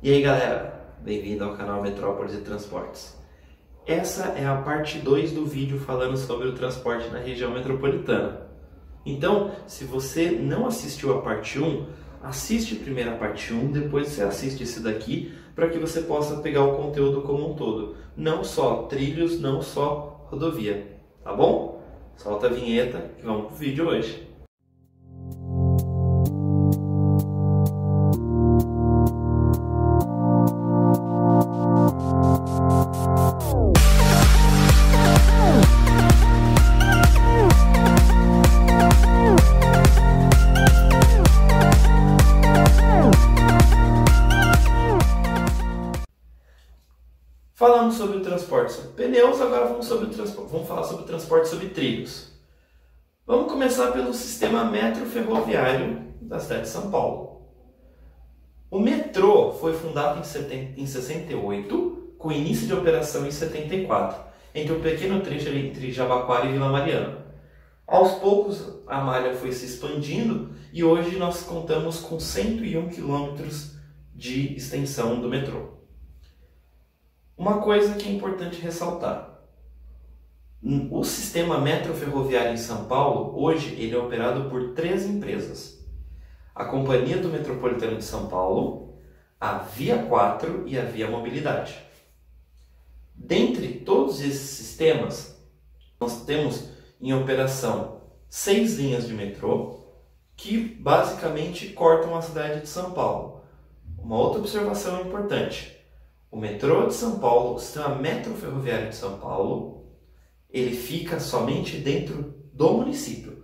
E aí galera, bem-vindo ao canal Metrópolis e Transportes. Essa é a parte 2 do vídeo falando sobre o transporte na região metropolitana. Então, se você não assistiu a parte 1, assiste primeiro a parte 1, depois você assiste esse daqui, para que você possa pegar o conteúdo como um todo. Não só trilhos, não só rodovia, tá bom? Solta a vinheta e vamos pro vídeo hoje. Falamos sobre o transporte sobre pneus, agora vamos falar sobre o transporte sobre trilhos. Vamos começar pelo sistema metroferroviário da cidade de São Paulo. O metrô foi fundado em 68, com início de operação em 74, entre um pequeno trecho entre Jabaquara e Vila Mariana. Aos poucos a malha foi se expandindo e hoje nós contamos com 101 quilômetros de extensão do metrô. Uma coisa que é importante ressaltar: o sistema metroferroviário em São Paulo, hoje, ele é operado por 3 empresas. A Companhia do Metropolitano de São Paulo, a Via 4 e a Via Mobilidade. Dentre todos esses sistemas, nós temos em operação 6 linhas de metrô, que basicamente cortam a cidade de São Paulo. Uma outra observação importante: o metrô de São Paulo, o sistema metroferroviário de São Paulo, ele fica somente dentro do município.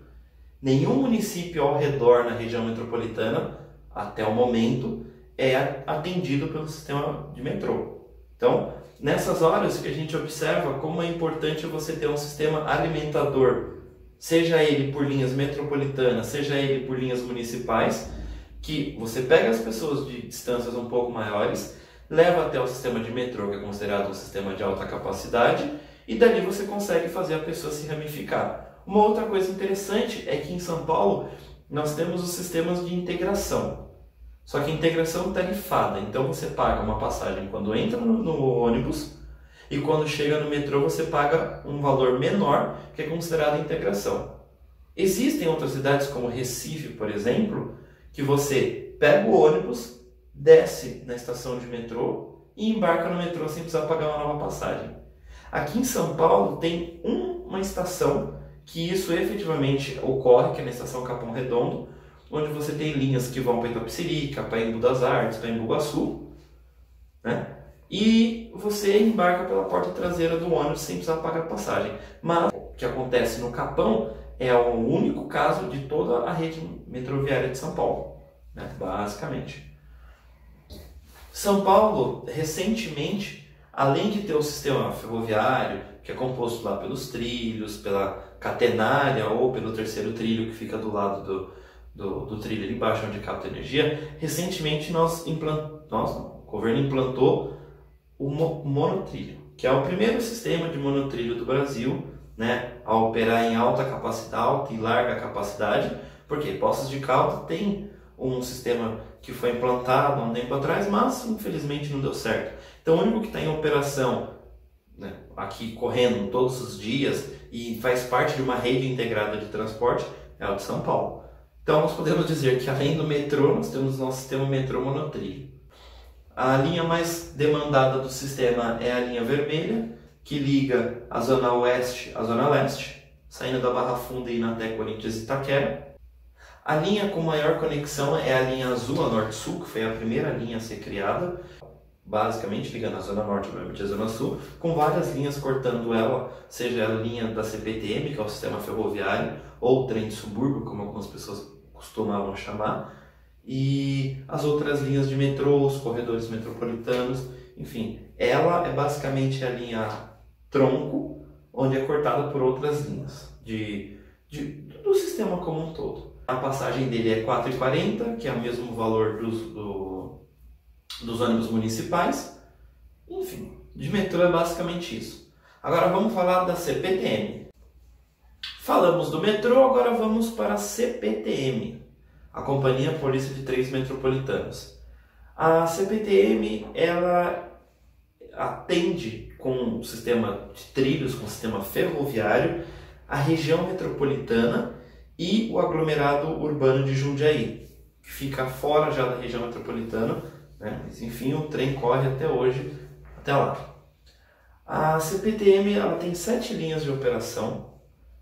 Nenhum município ao redor na região metropolitana, até o momento, é atendido pelo sistema de metrô. Então, nessas horas que a gente observa como é importante você ter um sistema alimentador, seja ele por linhas metropolitanas, seja ele por linhas municipais, que você pega as pessoas de distâncias um pouco maiores, leva até o sistema de metrô, que é considerado um sistema de alta capacidade, e dali você consegue fazer a pessoa se ramificar. Uma outra coisa interessante é que em São Paulo nós temos os sistemas de integração. Só que integração tarifada, então você paga uma passagem quando entra no ônibus e quando chega no metrô você paga um valor menor, que é considerado integração. Existem outras cidades como Recife, por exemplo, que você pega o ônibus, desce na estação de metrô e embarca no metrô sem precisar pagar uma nova passagem. Aqui em São Paulo tem uma estação que isso efetivamente ocorre, que é na estação Capão Redondo, onde você tem linhas que vão para Itapecerica, para Embu das Artes, para Embu-Guaçu, né? E você embarca pela porta traseira do ônibus sem precisar pagar passagem. Mas o que acontece no Capão é o único caso de toda a rede metroviária de São Paulo, né? Basicamente. São Paulo, recentemente, além de ter o sistema ferroviário, que é composto lá pelos trilhos, pela catenária ou pelo terceiro trilho que fica do lado do trilho ali embaixo onde capta energia, recentemente o governo implantou o monotrilho, que é o primeiro sistema de monotrilho do Brasil, né, a operar em alta e larga capacidade, porque Poços de Caldas tem um sistema que foi implantado há um tempo atrás, mas infelizmente não deu certo. Então o único que está em operação, né, aqui correndo todos os dias e faz parte de uma rede integrada de transporte é o de São Paulo. Então nós podemos dizer que além do metrô, nós temos o nosso sistema metrô monotrilho. A linha mais demandada do sistema é a linha vermelha, que liga a zona oeste à zona leste, saindo da Barra Funda e indo até Corinthians e Itaquera. A linha com maior conexão é a linha azul, a norte-sul, que foi a primeira linha a ser criada, basicamente ligando a zona norte e a zona sul, com várias linhas cortando ela, seja a linha da CPTM, que é o sistema ferroviário, ou trem de subúrbio, como algumas pessoas costumavam chamar, e as outras linhas de metrô, os corredores metropolitanos, enfim. Ela é basicamente a linha tronco, onde é cortada por outras linhas do sistema como um todo. A passagem dele é R$ 4,40, que é o mesmo valor dos ônibus municipais. Enfim, de metrô é basicamente isso. Agora vamos falar da CPTM. Falamos do metrô, agora vamos para a CPTM, a Companhia Polícia de Trens Metropolitanos. A CPTM, ela atende com o sistema de trilhos, com o sistema ferroviário, a região metropolitana e o aglomerado urbano de Jundiaí, que fica fora já da região metropolitana, né? Mas enfim, o trem corre até hoje, até lá. A CPTM, ela tem 7 linhas de operação,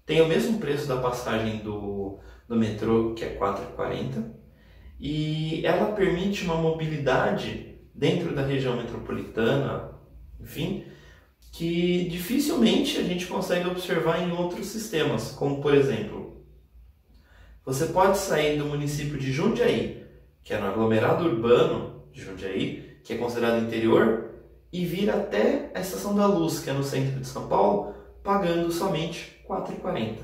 tem o mesmo preço da passagem do metrô, que é R$ 4,40, e ela permite uma mobilidade dentro da região metropolitana, enfim, que dificilmente a gente consegue observar em outros sistemas, como por exemplo, você pode sair do município de Jundiaí, que é no aglomerado urbano de Jundiaí, que é considerado interior, e vir até a Estação da Luz, que é no centro de São Paulo, pagando somente R$ 4,40.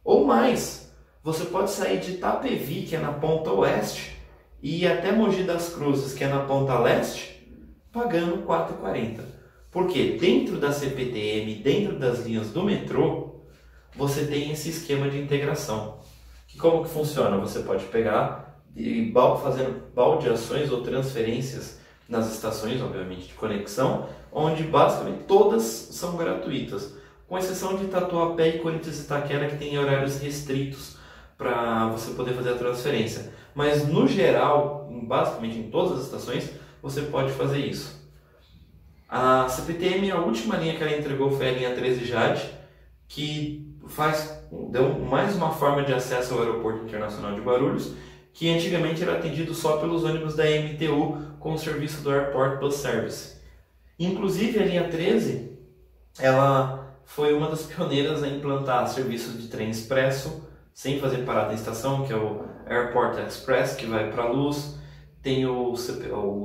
Ou mais, você pode sair de Itapevi, que é na ponta oeste, e ir até Mogi das Cruzes, que é na ponta leste, pagando R$ 4,40. Porque dentro da CPTM, dentro das linhas do metrô, você tem esse esquema de integração. Que como que funciona? Você pode pegar e fazendo baldeações ou transferências nas estações, obviamente, de conexão, onde basicamente todas são gratuitas, com exceção de Tatuapé e Corinthians e Itaquera, que tem horários restritos para você poder fazer a transferência. Mas no geral, basicamente em todas as estações, você pode fazer isso. A CPTM, a última linha que ela entregou foi a linha 13 Jade, que deu mais uma forma de acesso ao Aeroporto Internacional de Guarulhos, que antigamente era atendido só pelos ônibus da MTU com o serviço do Airport Bus Service. Inclusive a linha 13, ela foi uma das pioneiras a implantar serviços de trem expresso, sem fazer parada em estação, que é o Airport Express, que vai para a Luz. Tem o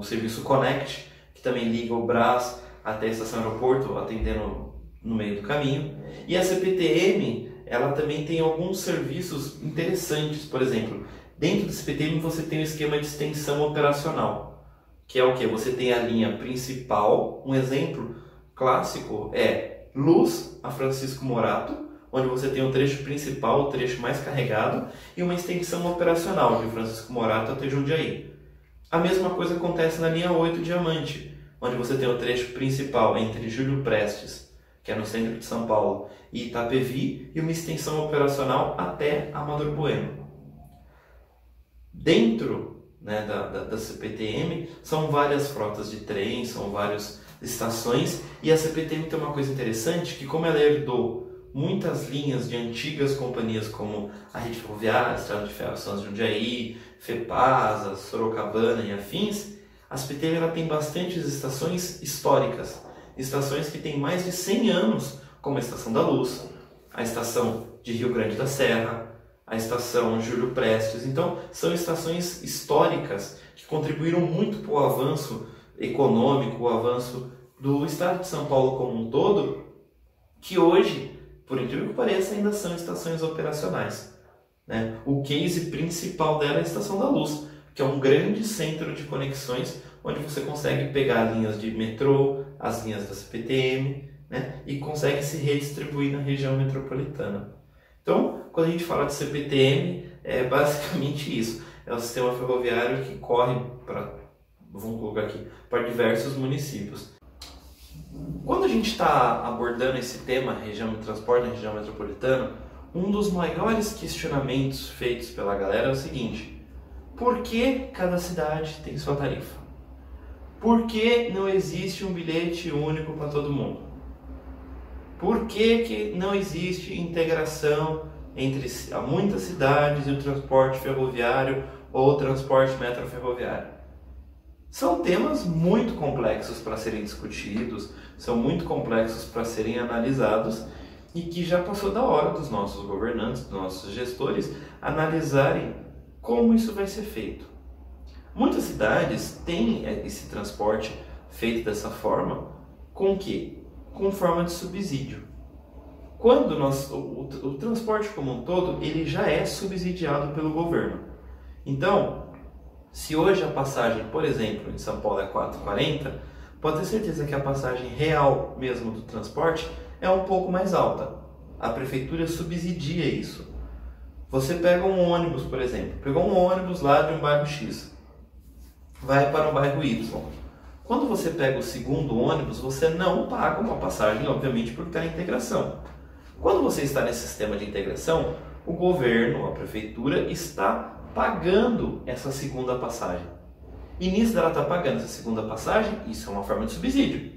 serviço Connect, que também liga o Brás até a estação aeroporto, atendendo no meio do caminho. E a CPTM, ela também tem alguns serviços interessantes. Por exemplo, dentro do CPTM você tem o esquema de extensão operacional, que é o que? Você tem a linha principal, um exemplo clássico é Luz a Francisco Morato, onde você tem o trecho principal, o trecho mais carregado, e uma extensão operacional de Francisco Morato até Jundiaí. A mesma coisa acontece na linha 8 Diamante, onde você tem o trecho principal entre Júlio Prestes, que é no centro de São Paulo, e Itapevi, e uma extensão operacional até Amador Bueno. Dentro, né, da CPTM são várias frotas de trem, são várias estações, e a CPTM tem uma coisa interessante, que como ela herdou muitas linhas de antigas companhias como a Rede Ferroviária, a Estrada de Ferro Santos Jundiaí, Fepasa, Sorocabana e afins, a CPTM ela tem bastantes estações históricas, estações que têm mais de 100 anos, como a Estação da Luz, a Estação de Rio Grande da Serra, a Estação Júlio Prestes. Então, são estações históricas que contribuíram muito para o avanço econômico, o avanço do estado de São Paulo como um todo, que hoje, por incrível que pareça, ainda são estações operacionais, né? O case principal dela é a Estação da Luz, que é um grande centro de conexões, onde você consegue pegar linhas de metrô, as linhas da CPTM, né? E consegue se redistribuir na região metropolitana. Então, quando a gente fala de CPTM, é basicamente isso. É o sistema ferroviário que corre vamos colocar aqui, para diversos municípios. Quando a gente está abordando esse tema, região de transporte na região metropolitana, um dos maiores questionamentos feitos pela galera é o seguinte: por que cada cidade tem sua tarifa? Por que não existe um bilhete único para todo mundo? Por que não existe integração entre muitas cidades e o transporte ferroviário ou o transporte metroferroviário? São temas muito complexos para serem discutidos, são muito complexos para serem analisados e que já passou da hora dos nossos governantes, dos nossos gestores, analisarem como isso vai ser feito. Muitas cidades têm esse transporte feito dessa forma, com o quê? Com forma de subsídio. Quando o transporte como um todo, ele já é subsidiado pelo governo. Então, se hoje a passagem, por exemplo, em São Paulo é R$ 4,40, pode ter certeza que a passagem real mesmo do transporte é um pouco mais alta. A prefeitura subsidia isso. Você pega um ônibus, por exemplo, pegou um ônibus lá de um bairro X. vai para um bairro Y. Quando você pega o segundo ônibus, você não paga uma passagem, obviamente, porque está em integração. Quando você está nesse sistema de integração, o governo, a prefeitura, está pagando essa segunda passagem. E nisso dela está pagando essa segunda passagem, isso é uma forma de subsídio.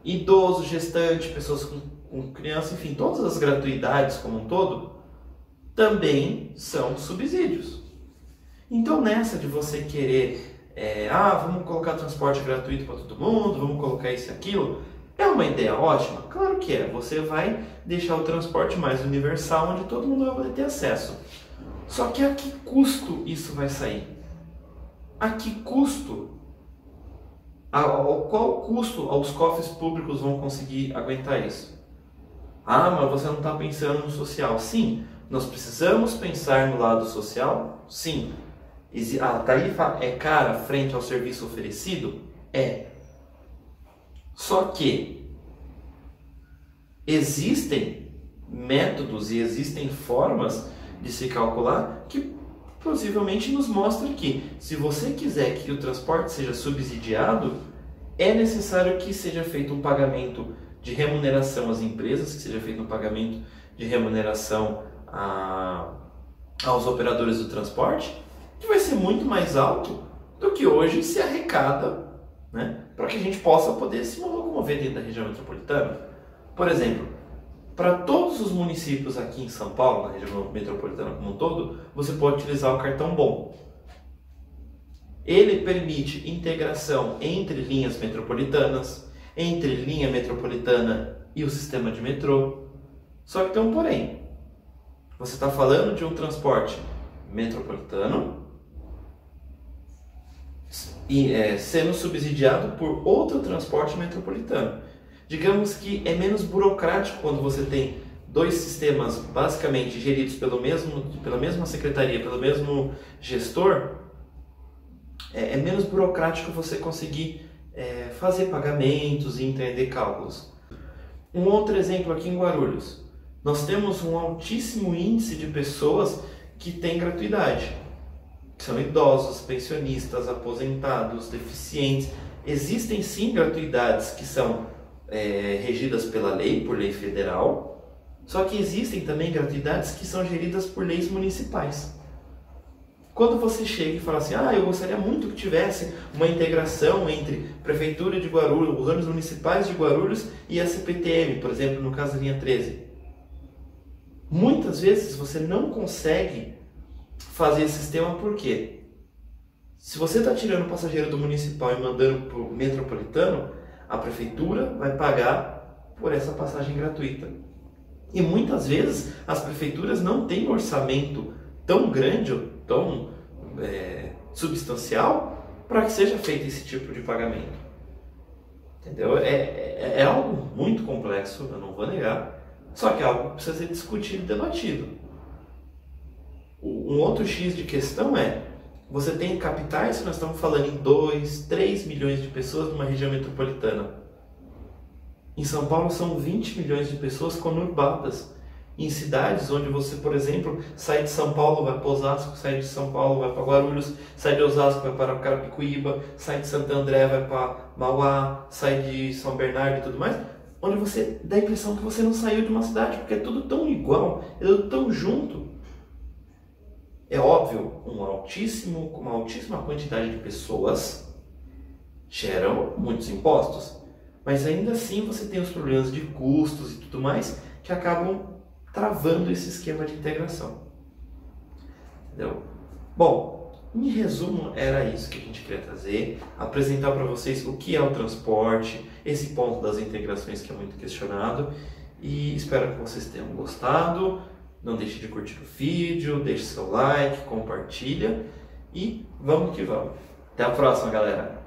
Idoso, gestante, pessoas com criança, enfim, todas as gratuidades como um todo, também são subsídios. Então nessa de você querer, vamos colocar transporte gratuito para todo mundo, vamos colocar isso e aquilo, é uma ideia ótima? Claro que é. Você vai deixar o transporte mais universal, onde todo mundo vai poder ter acesso. Só que a que custo isso vai sair? A que custo? Qual custo aos cofres públicos vão conseguir aguentar isso? Mas você não está pensando no social. Sim, nós precisamos pensar no lado social? Sim. A tarifa é cara frente ao serviço oferecido? É. Só que existem métodos e existem formas de se calcular que possivelmente nos mostram que se você quiser que o transporte seja subsidiado, é necessário que seja feito um pagamento de remuneração às empresas, que seja feito um pagamento de remuneração aos operadores do transporte, que vai ser muito mais alto do que hoje se arrecada, né, para que a gente possa poder se locomover dentro da região metropolitana. Por exemplo, para todos os municípios aqui em São Paulo, na região metropolitana como um todo, você pode utilizar o cartão BOM. Ele permite integração entre linhas metropolitanas, entre linha metropolitana e o sistema de metrô. Só que tem um porém. Você está falando de um transporte metropolitano e sendo subsidiado por outro transporte metropolitano. Digamos que é menos burocrático quando você tem dois sistemas basicamente geridos pela mesma secretaria, pelo mesmo gestor. É menos burocrático você conseguir fazer pagamentos e entender cálculos. Um outro exemplo aqui em Guarulhos. Nós temos um altíssimo índice de pessoas que têm gratuidade. Que são idosos, pensionistas, aposentados, deficientes. Existem sim gratuidades que são regidas pela lei, por lei federal, só que existem também gratuidades que são geridas por leis municipais. Quando você chega e fala assim, eu gostaria muito que tivesse uma integração entre Prefeitura de Guarulhos, governos municipais de Guarulhos e a CPTM, por exemplo, no caso da linha 13. Muitas vezes você não consegue fazer esse sistema porque se você está tirando o passageiro do municipal e mandando para o metropolitano, a prefeitura vai pagar por essa passagem gratuita. E muitas vezes as prefeituras não têm um orçamento tão grande ou tão substancial para que seja feito esse tipo de pagamento. Entendeu? É algo muito complexo, eu não vou negar, só que é algo que precisa ser discutido e debatido. Um outro X de questão você tem capitais que nós estamos falando em 2, 3 milhões de pessoas numa região metropolitana. Em São Paulo são 20 milhões de pessoas conurbadas. Em cidades onde você, por exemplo, sai de São Paulo, vai para Osasco, sai de São Paulo, vai para Guarulhos, sai de Osasco, vai para Carapicuíba, sai de Santo André, vai para Mauá, sai de São Bernardo e tudo mais, onde você dá a impressão que você não saiu de uma cidade, porque é tudo tão igual, é tudo tão junto. É óbvio, uma altíssima quantidade de pessoas geram muitos impostos, mas ainda assim você tem os problemas de custos e tudo mais que acabam travando esse esquema de integração. Entendeu? Bom, em resumo, era isso que a gente queria trazer, apresentar para vocês o que é o transporte, esse ponto das integrações que é muito questionado, e espero que vocês tenham gostado. Não deixe de curtir o vídeo, deixe seu like, compartilha e vamos que vamos. Até a próxima, galera!